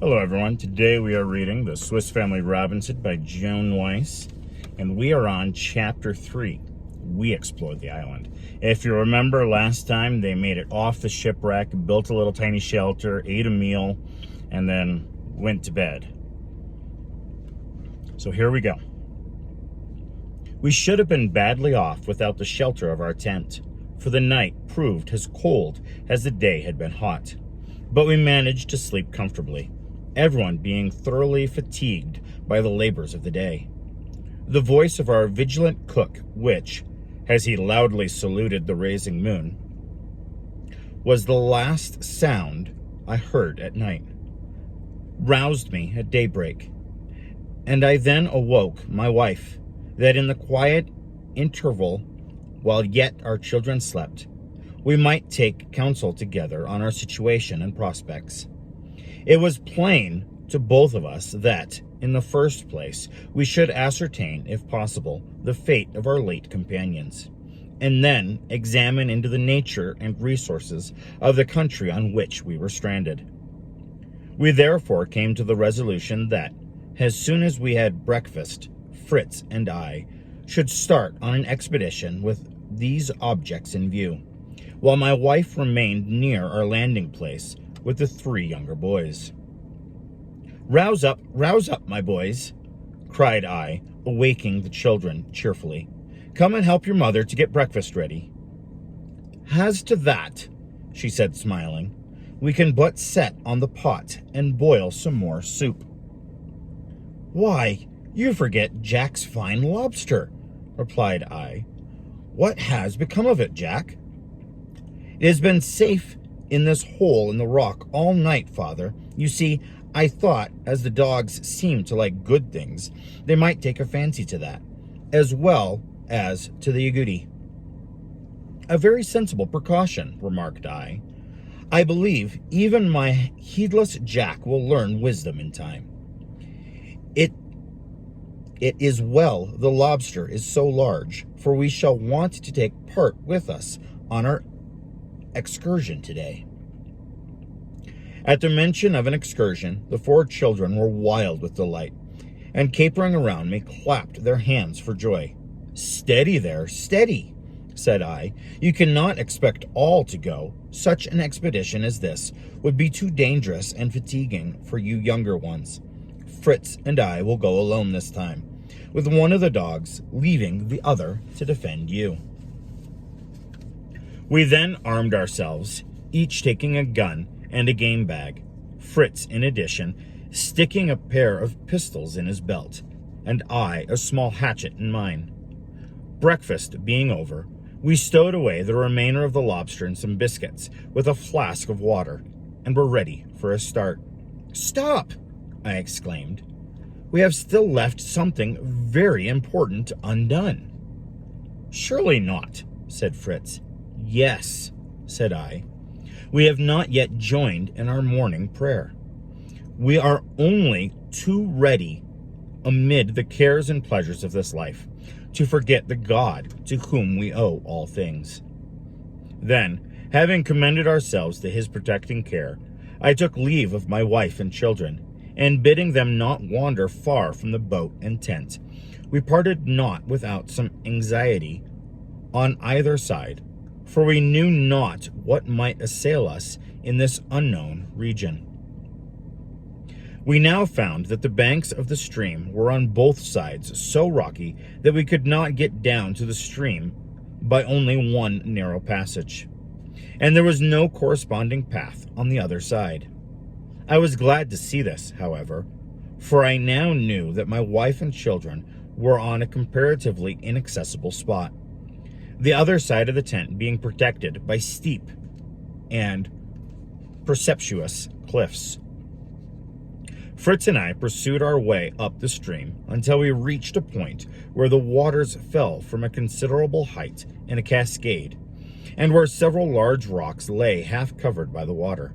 Hello everyone, today we are reading The Swiss Family Robinson by Joan Weiss, and we are on Chapter 3, We Explored the Island. If you remember last time, they made it off the shipwreck, built a little tiny shelter, ate a meal, and then went to bed. So here we go. We should have been badly off without the shelter of our tent, for the night proved as cold as the day had been hot. But we managed to sleep comfortably, everyone being thoroughly fatigued by the labors of the day. The voice of our vigilant cook, which, as he loudly saluted the rising moon, was the last sound I heard at night, roused me at daybreak, and I then awoke my wife, that in the quiet interval, while yet our children slept, we might take counsel together on our situation and prospects. It was plain to both of us that, in the first place, we should ascertain, if possible, the fate of our late companions, and then examine into the nature and resources of the country on which we were stranded. We therefore came to the resolution that, as soon as we had breakfast, Fritz and I should start on an expedition with these objects in view, while my wife remained near our landing place with the 3 younger boys. Rouse up, my boys," cried I, awaking the children cheerfully. "Come and help your mother to get breakfast ready." "As to that," she said, smiling, "we can but set on the pot and boil some more soup." "Why, you forget Jack's fine lobster," replied I. "What has become of it, Jack?" "It has been safe in this hole in the rock all night, Father. You see, I thought, as the dogs seem to like good things, they might take a fancy to that, as well as to the agouti." "A very sensible precaution," remarked I. "I believe even my heedless Jack will learn wisdom in time. It is well the lobster is so large, for we shall want to take part with us on our excursion today." At the mention of an excursion, the 4 children were wild with delight, and capering around me, clapped their hands for joy. "Steady there, steady," said I. "You cannot expect all to go. Such an expedition as this would be too dangerous and fatiguing for you younger ones. Fritz and I will go alone this time, with one of the dogs, leaving the other to defend you." We then armed ourselves, each taking a gun and a game bag, Fritz, in addition, sticking a pair of pistols in his belt, and I a small hatchet in mine. Breakfast being over, we stowed away the remainder of the lobster and some biscuits with a flask of water, and were ready for a start. "Stop!" I exclaimed. "We have still left something very important undone." "Surely not," said Fritz. "Yes," said I. "We have not yet joined in our morning prayer. We are only too ready, amid the cares and pleasures of this life, to forget the God to whom we owe all things." Then, having commended ourselves to his protecting care, I took leave of my wife and children, and bidding them not wander far from the boat and tent, we parted not without some anxiety on either side, for we knew not what might assail us in this unknown region. We now found that the banks of the stream were on both sides so rocky that we could not get down to the stream by only one narrow passage, and there was no corresponding path on the other side. I was glad to see this, however, for I now knew that my wife and children were on a comparatively inaccessible spot, the other side of the tent being protected by steep and precipitous cliffs. Fritz and I pursued our way up the stream until we reached a point where the waters fell from a considerable height in a cascade, and where several large rocks lay half covered by the water.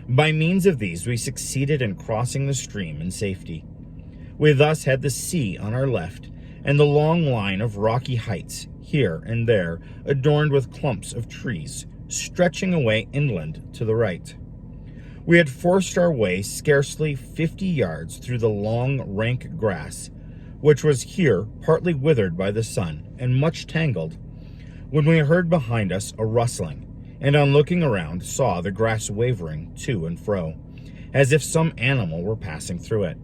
By means of these, we succeeded in crossing the stream in safety. We thus had the sea on our left, and the long line of rocky heights, here and there, adorned with clumps of trees, stretching away inland to the right. We had forced our way scarcely 50 yards through the long, rank grass, which was here partly withered by the sun and much tangled, when we heard behind us a rustling, and on looking around saw the grass wavering to and fro, as if some animal were passing through it.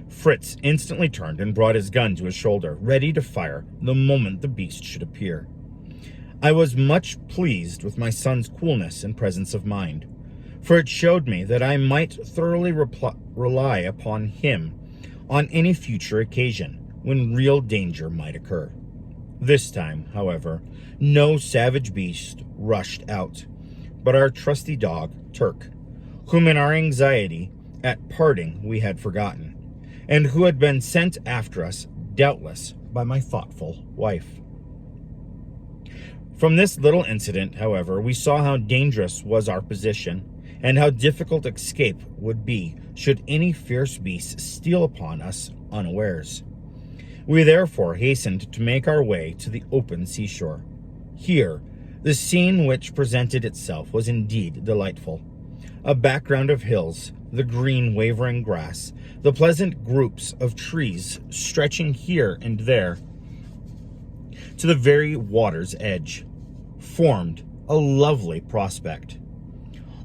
Fritz instantly turned and brought his gun to his shoulder, ready to fire the moment the beast should appear. I was much pleased with my son's coolness and presence of mind, for it showed me that I might thoroughly rely upon him on any future occasion when real danger might occur. This time, however, no savage beast rushed out, but our trusty dog, Turk, whom in our anxiety at parting we had forgotten, and who had been sent after us, doubtless, by my thoughtful wife. From this little incident, however, we saw how dangerous was our position, and how difficult escape would be should any fierce beast steal upon us unawares. We therefore hastened to make our way to the open seashore. Here, the scene which presented itself was indeed delightful. A background of hills, the green wavering grass, the pleasant groups of trees stretching here and there to the very water's edge, formed a lovely prospect.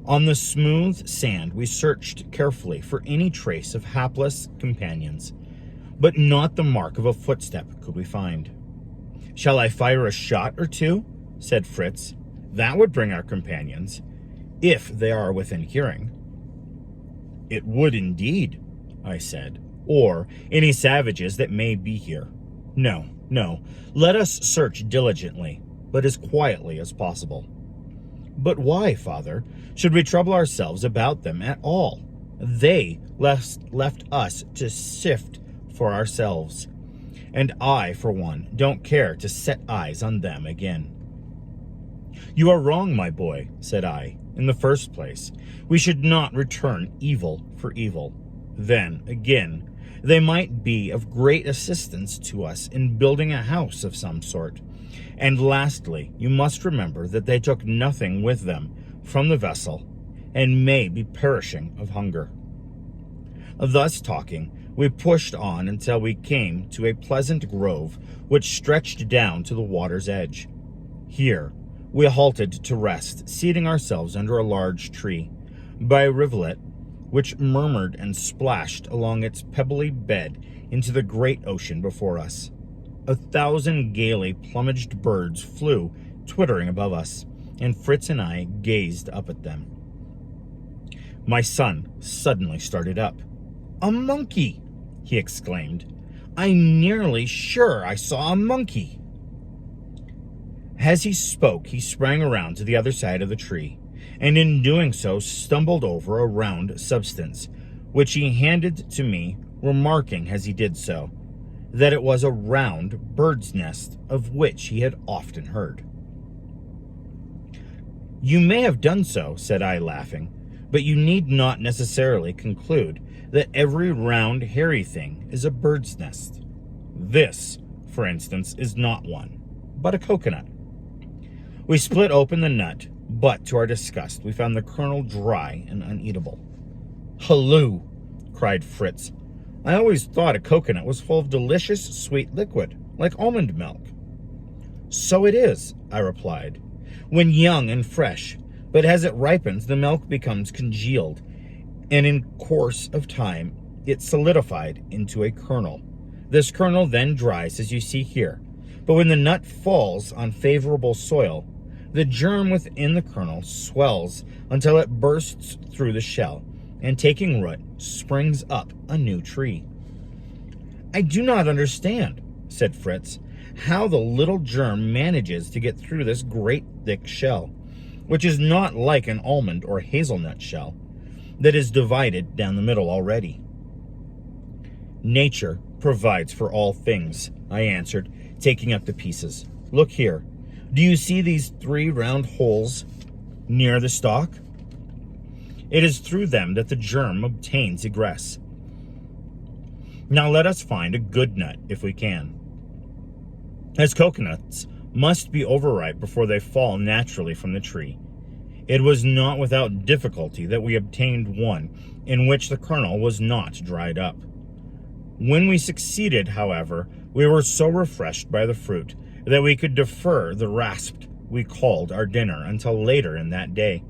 On the smooth sand we searched carefully for any trace of hapless companions, but not the mark of a footstep could we find. "Shall I fire a shot or two?" said Fritz. "That would bring our companions, if they are within hearing." "It would indeed," I said, "or any savages that may be here. No, let us search diligently, but as quietly as possible." "But why, father, should we trouble ourselves about them at all? They left us to sift for ourselves, and I, for one, don't care to set eyes on them again." "You are wrong, my boy," said I. "In the first place, we should not return evil for evil. Then, again, they might be of great assistance to us in building a house of some sort. And lastly, you must remember that they took nothing with them from the vessel and may be perishing of hunger." Thus talking, we pushed on until we came to a pleasant grove which stretched down to the water's edge. Here we halted to rest, seating ourselves under a large tree, by a rivulet which murmured and splashed along its pebbly bed into the great ocean before us. 1,000 gaily plumaged birds flew twittering above us, and Fritz and I gazed up at them. My son suddenly started up. "A monkey!" he exclaimed. "I'm nearly sure I saw a monkey." As he spoke, he sprang around to the other side of the tree, and in doing so stumbled over a round substance, which he handed to me, remarking as he did so, that it was a round bird's nest of which he had often heard. "You may have done so," said I, laughing, "but you need not necessarily conclude that every round, hairy thing is a bird's nest. This, for instance, is not one, but a coconut." We split open the nut, but to our disgust, we found the kernel dry and uneatable. "Halloo!" cried Fritz. "I always thought a coconut was full of delicious, sweet liquid, like almond milk." "So it is," I replied, "when young and fresh, but as it ripens, the milk becomes congealed, and in course of time it solidified into a kernel. This kernel then dries, as you see here, but when the nut falls on favorable soil, the germ within the kernel swells until it bursts through the shell, and taking root, springs up a new tree." "I do not understand," said Fritz, "how the little germ manages to get through this great thick shell, which is not like an almond or hazelnut shell, that is divided down the middle already." "Nature provides for all things," I answered, taking up the pieces. "Look here. Do you see these 3 round holes near the stalk? It is through them that the germ obtains egress. Now let us find a good nut if we can, as coconuts must be overripe before they fall naturally from the tree. It was not without difficulty that we obtained one in which the kernel was not dried up. When we succeeded, however, we were so refreshed by the fruit that we could defer the rasp we called our dinner until later in that day,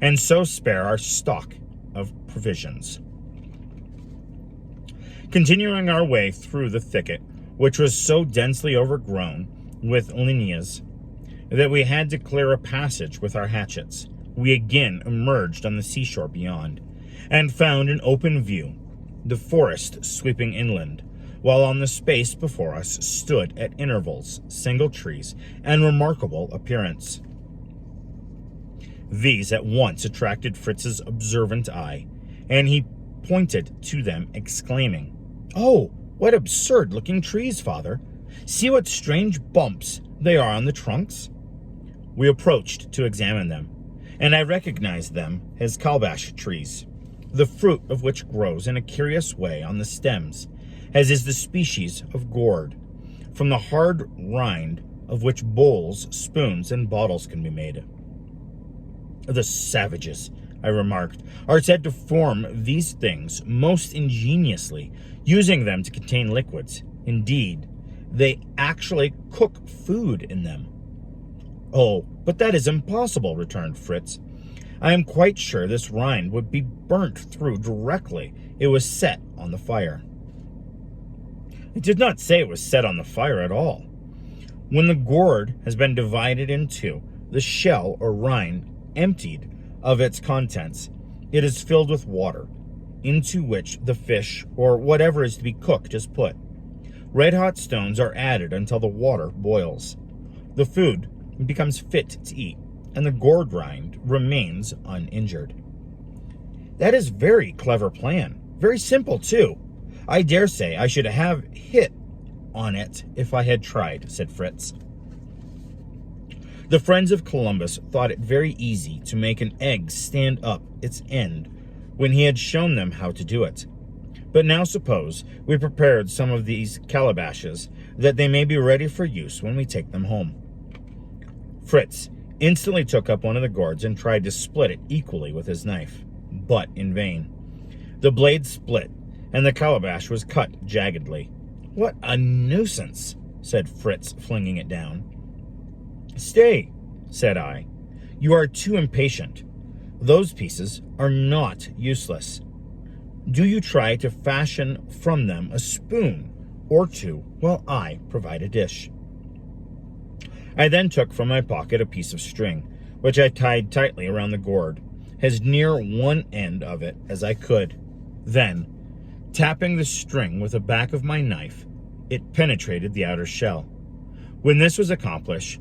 and so spare our stock of provisions. Continuing our way through the thicket, which was so densely overgrown with lianas that we had to clear a passage with our hatchets, we again emerged on the seashore beyond, and found an open view, the forest sweeping inland, while on the space before us stood at intervals single trees and remarkable appearance. These at once attracted Fritz's observant eye, and he pointed to them, exclaiming, "Oh, what absurd-looking trees, Father! See what strange bumps they are on the trunks." We approached to examine them, and I recognized them as calabash trees, the fruit of which grows in a curious way on the stems, as is the species of gourd, from the hard rind of which bowls, spoons, and bottles can be made. "The savages," I remarked, "are said to form these things most ingeniously, using them to contain liquids. Indeed, they actually cook food in them." "Oh, but that is impossible," returned Fritz. "I am quite sure this rind would be burnt through directly it was set on the fire." It did not say it was set on the fire at all. When the gourd has been divided in two, the shell or rind emptied of its contents, it is filled with water, into which the fish or whatever is to be cooked is put. Red-hot stones are added until the water boils. The food becomes fit to eat, and the gourd rind remains uninjured. "That is very clever plan. Very simple, too. I dare say I should have hit on it if I had tried," said Fritz. The friends of Columbus thought it very easy to make an egg stand up its end when he had shown them how to do it. But now suppose we prepared some of these calabashes, that they may be ready for use when we take them home. Fritz instantly took up one of the gourds and tried to split it equally with his knife, but in vain. The blade split, and the calabash was cut jaggedly. "What a nuisance," said Fritz, flinging it down. "Stay," said I. "You are too impatient. Those pieces are not useless. Do you try to fashion from them a spoon or two while I provide a dish." I then took from my pocket a piece of string, which I tied tightly around the gourd, as near one end of it as I could. Then, tapping the string with the back of my knife, it penetrated the outer shell. When this was accomplished,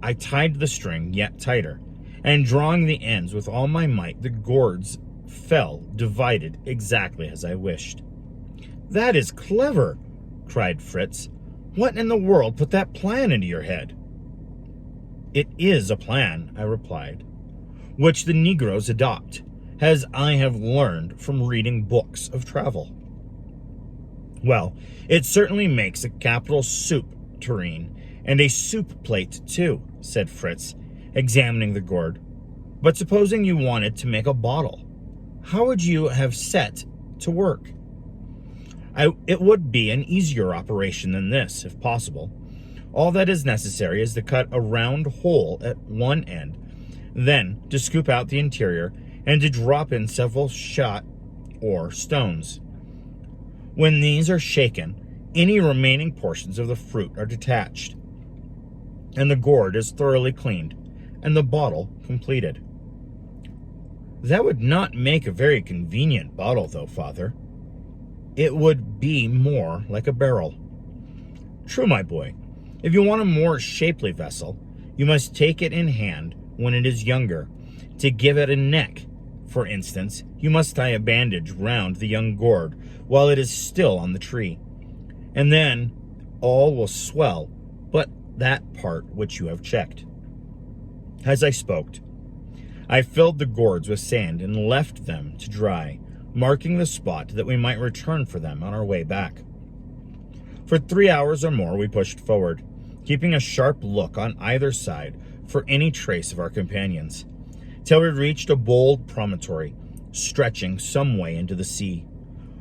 I tied the string yet tighter, and drawing the ends with all my might, the gourds fell divided exactly as I wished. "That is clever," cried Fritz. "What in the world put that plan into your head?" "It is a plan," I replied, "which the Negroes adopt, as I have learned from reading books of travel." "Well, it certainly makes a capital soup tureen, and a soup plate, too," said Fritz, examining the gourd. "But supposing you wanted to make a bottle, how would you have set to work?" It would be an easier operation than this, if possible. All that is necessary is to cut a round hole at one end, then to scoop out the interior and to drop in several shot or stones. When these are shaken, any remaining portions of the fruit are detached, and the gourd is thoroughly cleaned, and the bottle completed. "That would not make a very convenient bottle, though, Father. It would be more like a barrel." "True, my boy. If you want a more shapely vessel, you must take it in hand when it is younger. To give it a neck, for instance, you must tie a bandage round the young gourd while it is still on the tree, and then all will swell but that part which you have checked." As I spoke, I filled the gourds with sand and left them to dry, marking the spot that we might return for them on our way back. For 3 hours or more we pushed forward, keeping a sharp look on either side for any trace of our companions. till we reached a bold promontory stretching some way into the sea,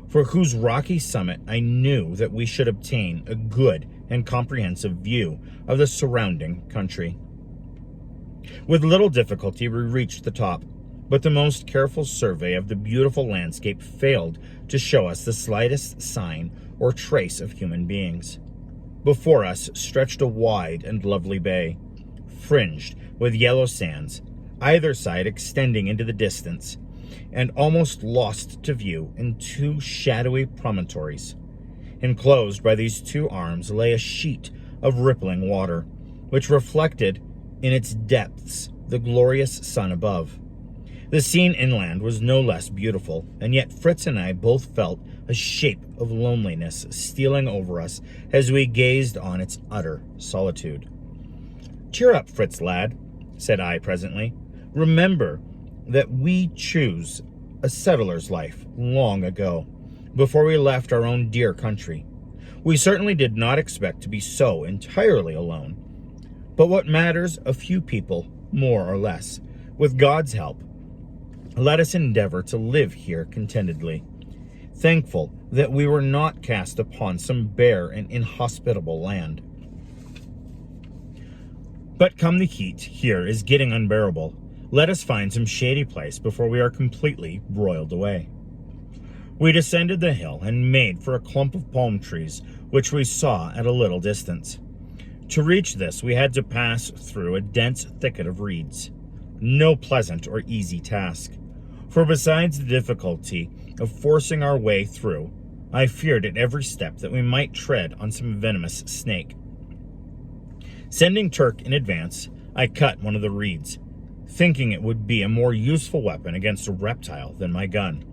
for whose rocky summit I knew that we should obtain a good and comprehensive view of the surrounding country. With little difficulty we reached the top, but the most careful survey of the beautiful landscape failed to show us the slightest sign or trace of human beings. Before us stretched a wide and lovely bay, fringed with yellow sands, either side extending into the distance, and almost lost to view in two shadowy promontories. Enclosed by these two arms lay a sheet of rippling water, which reflected in its depths the glorious sun above. The scene inland was no less beautiful, and yet Fritz and I both felt a shape of loneliness stealing over us as we gazed on its utter solitude. "Cheer up, Fritz, lad," said I presently. "Remember that we chose a settler's life long ago, before we left our own dear country. We certainly did not expect to be so entirely alone. But what matters a few people, more or less? With God's help, let us endeavor to live here contentedly, thankful that we were not cast upon some bare and inhospitable land. But come the heat here is getting unbearable. Let us find some shady place before we are completely broiled away." We descended the hill and made for a clump of palm trees which we saw at a little distance. To reach this we had to pass through a dense thicket of reeds. No pleasant or easy task, for besides the difficulty of forcing our way through, I feared at every step that we might tread on some venomous snake. Sending Turk in advance, I cut one of the reeds, thinking it would be a more useful weapon against a reptile than my gun.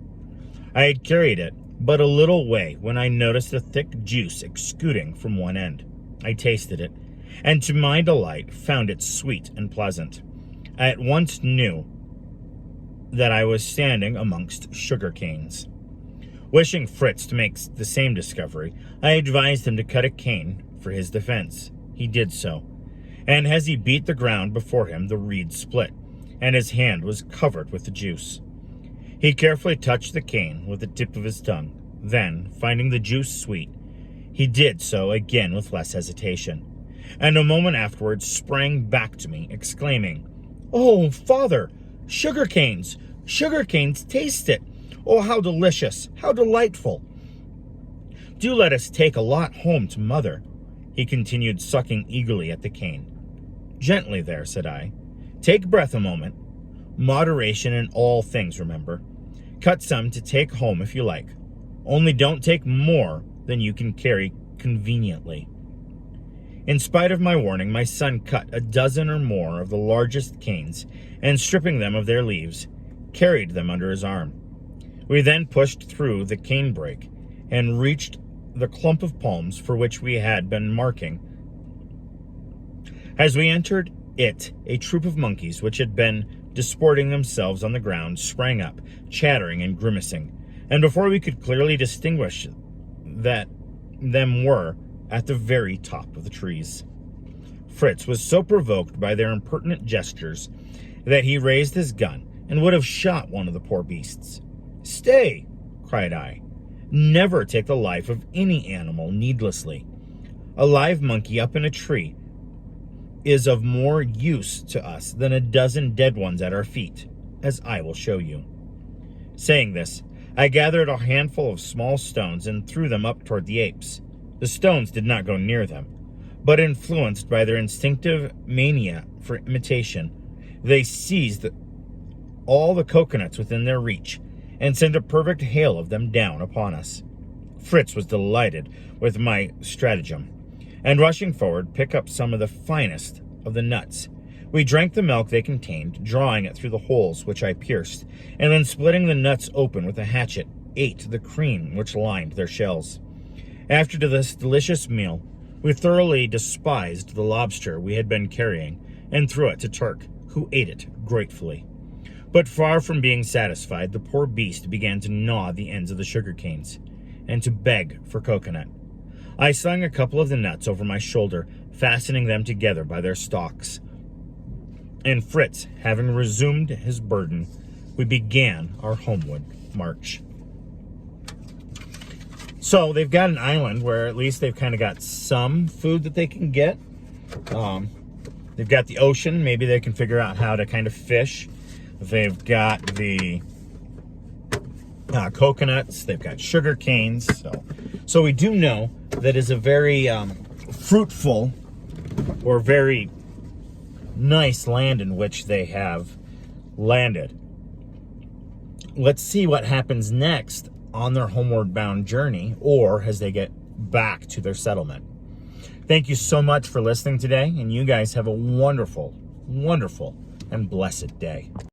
I had carried it but a little way when I noticed a thick juice exuding from one end. I tasted it, and to my delight found it sweet and pleasant. I at once knew that I was standing amongst sugar canes. Wishing Fritz to make the same discovery, I advised him to cut a cane for his defense. He did so, and as he beat the ground before him, the reed split, and his hand was covered with the juice. He carefully touched the cane with the tip of his tongue. Then, finding the juice sweet, he did so again with less hesitation, and a moment afterwards sprang back to me, exclaiming, "Oh, father, sugar canes! Sugar canes! Taste it! Oh, how delicious! How delightful! Do let us take a lot home to mother," he continued, sucking eagerly at the cane. "Gently there," said I. "Take breath a moment. Moderation in all things, remember. Cut some to take home if you like. Only don't take more than you can carry conveniently." In spite of my warning, my son cut a dozen or more of the largest canes, and stripping them of their leaves, carried them under his arm. We then pushed through the cane brake and reached the clump of palms for which we had been marking. As we entered it, a troop of monkeys which had been disporting themselves on the ground sprang up, chattering and grimacing, and before we could clearly distinguish that them were at the very top of the trees. Fritz was so provoked by their impertinent gestures that he raised his gun and would have shot one of the poor beasts. "Stay!" cried I. "Never take the life of any animal needlessly. A live monkey up in a tree is of more use to us than a dozen dead ones at our feet, as I will show you." Saying this, I gathered a handful of small stones and threw them up toward the apes. The stones did not go near them, but influenced by their instinctive mania for imitation, they seized all the coconuts within their reach and sent a perfect hail of them down upon us. Fritz was delighted with my stratagem, and rushing forward, picked up some of the finest of the nuts. We drank the milk they contained, drawing it through the holes which I pierced, and then splitting the nuts open with a hatchet, ate the cream which lined their shells. After this delicious meal, we thoroughly despised the lobster we had been carrying, and threw it to Turk, who ate it gratefully. But far from being satisfied, the poor beast began to gnaw the ends of the sugar canes, and to beg for coconut. I slung a couple of the nuts over my shoulder, fastening them together by their stalks. And Fritz, having resumed his burden, we began our homeward march. So they've got an island where at least they've kind of got some food that they can get. They've got the ocean. Maybe they can figure out how to kind of fish. They've got the coconuts. They've got sugar canes. So we do know that is a very fruitful or very nice land in which they have landed. Let's see what happens next on their homeward bound journey, or as they get back to their settlement. Thank you so much for listening today, and you guys have a wonderful, wonderful, and blessed day.